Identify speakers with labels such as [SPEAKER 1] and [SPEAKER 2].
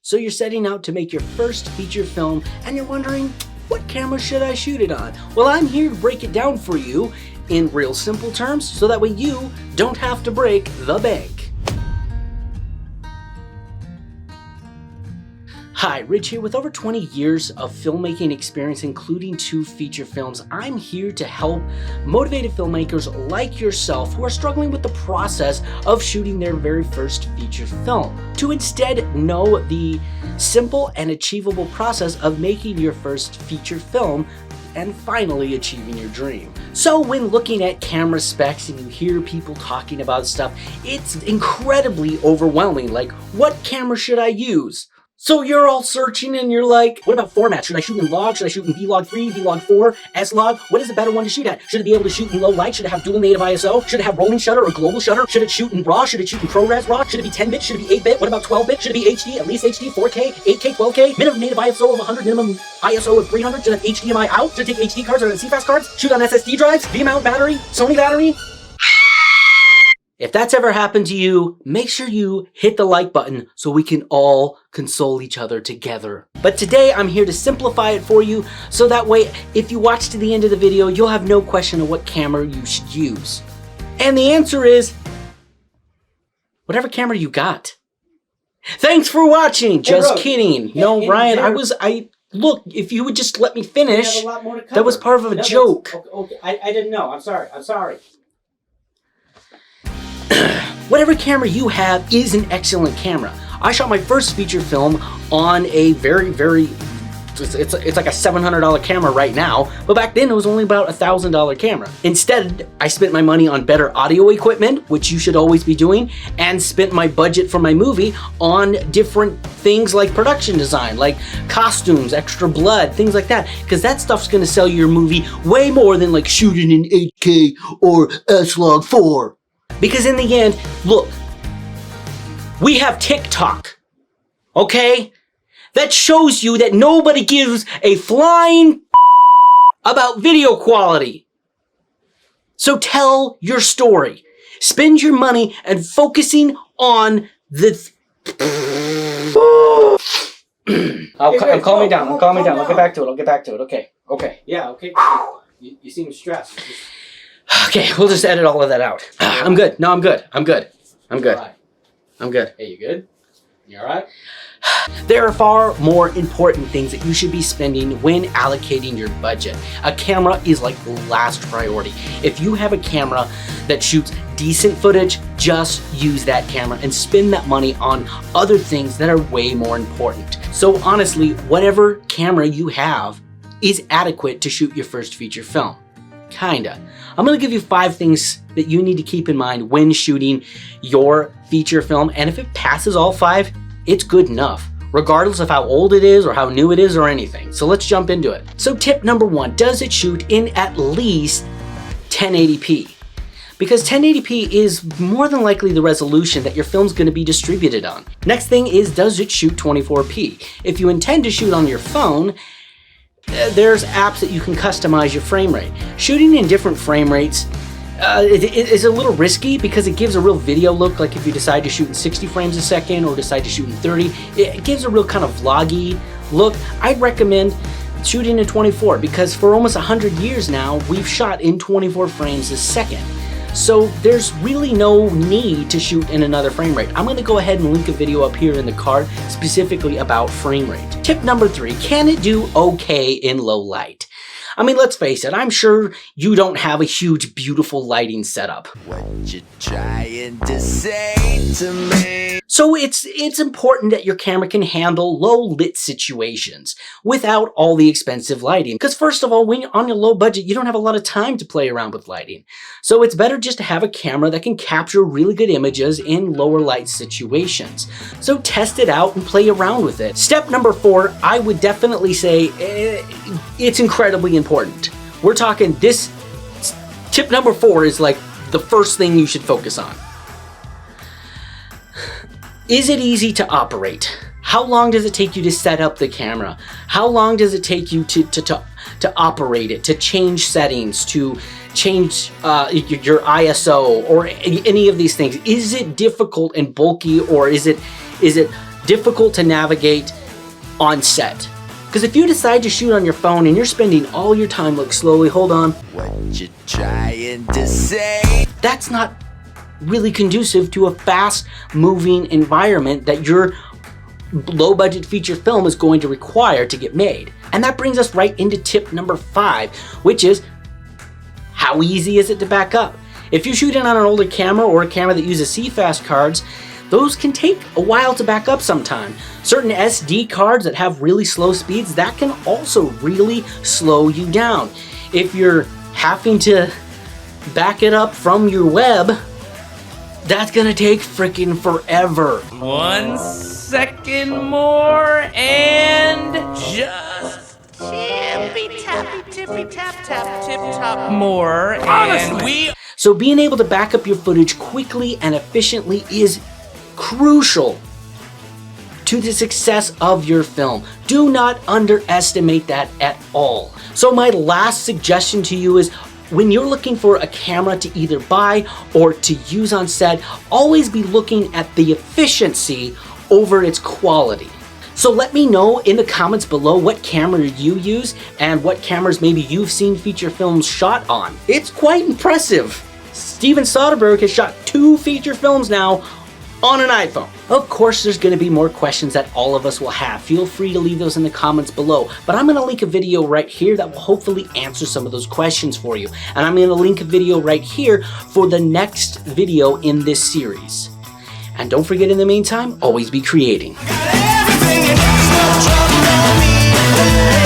[SPEAKER 1] So you're setting out to make your first feature film and you're wondering, what camera should I shoot it on? Well, I'm here to break it down for you in real simple terms so that way you don't have to break the bank. Hi, Rich here with over 20 years of filmmaking experience, including 2 feature films. I'm here to help motivated filmmakers like yourself who are struggling with the process of shooting their very first feature film, to instead know the simple and achievable process of making your first feature film and finally achieving your dream. So when looking at camera specs and you hear people talking about stuff, it's incredibly overwhelming. Like, what camera should I use? So you're all searching and you're like, what about format? Should I shoot in log? Should I shoot in Vlog 3, Vlog 4, S-Log? What is the better one to shoot at? Should it be able to shoot in low light? Should it have dual native ISO? Should it have rolling shutter or global shutter? Should it shoot in RAW? Should it shoot in ProRes RAW? Should it be 10-bit? Should it be 8-bit? What about 12-bit? Should it be HD, at least HD, 4K, 8K, 12K? Minimum native ISO of 100, minimum ISO of 300? Should it have HDMI out? Should it take HD cards or CFast cards? Shoot on SSD drives? V-mount battery? Sony battery? If that's ever happened to you, make sure you hit the like button so we can all console each other together. But today I'm here to simplify it for you so that way if you watch to the end of the video, you'll have no question of what camera you should use. And the answer is whatever camera you got. Thanks for watching. Just kidding. No, Ryan, look, if you would just let me finish, that was part of a joke.
[SPEAKER 2] Okay. I didn't know. I'm sorry.
[SPEAKER 1] Whatever camera you have is an excellent camera. I shot my first feature film on a it's like a $700 camera right now, but back then it was only about a $1,000 camera. Instead, I spent my money on better audio equipment, which you should always be doing, and spent my budget for my movie on different things like production design, like costumes, extra blood, things like that, because that stuff's gonna sell your movie way more than like shooting in 8K or S-Log 4. Because in the end, look, we have TikTok, okay? That shows you that nobody gives a flying about video quality. So tell your story. Spend your money and focusing on the... I'm calming down. I'll get back to it. Okay.
[SPEAKER 2] Yeah, okay. You seem stressed.
[SPEAKER 1] Okay, we'll just edit all of that out. I'm good. No, I'm good.
[SPEAKER 2] Right.
[SPEAKER 1] I'm good.
[SPEAKER 2] Hey, you good? You all right?
[SPEAKER 1] There are far more important things that you should be spending when allocating your budget. A camera is like the last priority. If you have a camera that shoots decent footage, just use that camera and spend that money on other things that are way more important. So honestly, whatever camera you have is adequate to shoot your first feature film. Kinda. I'm gonna give you 5 things that you need to keep in mind when shooting your feature film, and if it passes all 5, it's good enough, regardless of how old it is or how new it is or anything. So let's jump into it. So tip number 1, does it shoot in at least 1080p? Because 1080p is more than likely the resolution that your film's gonna be distributed on. Next thing is, does it shoot 24p? If you intend to shoot on your phone, there's apps that you can customize your frame rate. Shooting in different frame rates is a little risky because it gives a real video look. Like if you decide to shoot in 60 frames a second or decide to shoot in 30, it gives a real kind of vloggy look. I'd recommend shooting in 24 because for almost 100 years now, we've shot in 24 frames a second. So there's really no need to shoot in another frame rate. I'm gonna go ahead and link a video up here in the card specifically about frame rate. Tip number 3, can it do okay in low light? I mean, let's face it, I'm sure you don't have a huge, beautiful lighting setup.
[SPEAKER 3] What you trying to say to me?
[SPEAKER 1] So it's important that your camera can handle low lit situations without all the expensive lighting. Because first of all, when you're on your low budget, you don't have a lot of time to play around with lighting. So it's better just to have a camera that can capture really good images in lower light situations. So test it out and play around with it. Step number 4, I would definitely say it's incredibly important. We're talking this, tip number 4 is like the first thing you should focus on. Is it easy to operate? How long does it take you to set up the camera? How long does it take you to operate it, to change settings, to change your ISO or any of these things? Is it difficult and bulky, or is it difficult to navigate on set. Because if you decide to shoot on your phone and you're spending all your time, look slowly, hold on.
[SPEAKER 3] What you trying to say?
[SPEAKER 1] That's not really conducive to a fast moving environment that your low budget feature film is going to require to get made. And that brings us right into tip number 5, which is how easy is it to back up? If you're shooting on an older camera or a camera that uses CFast cards, those can take a while to back up sometime. Certain SD cards that have really slow speeds, that can also really slow you down. If you're having to back it up from your web, that's gonna take freaking forever.
[SPEAKER 4] 1 second more and just tippy tap tip top more. And we
[SPEAKER 1] So being able to back up your footage quickly and efficiently is crucial to the success of your film. Do not underestimate that at all. So my last suggestion to you is, when you're looking for a camera to either buy or to use on set, always be looking at the efficiency over its quality. So let me know in the comments below what camera you use and what cameras maybe you've seen feature films shot on. It's quite impressive. Steven Soderbergh has shot 2 feature films now on an iPhone. Of course, there's gonna be more questions that all of us will have. Feel free to leave those in the comments below, but I'm gonna link a video right here that will hopefully answer some of those questions for you. And I'm gonna link a video right here for the next video in this series. And don't forget, in the meantime, always be creating.
[SPEAKER 3] Everything and there's no trouble on me.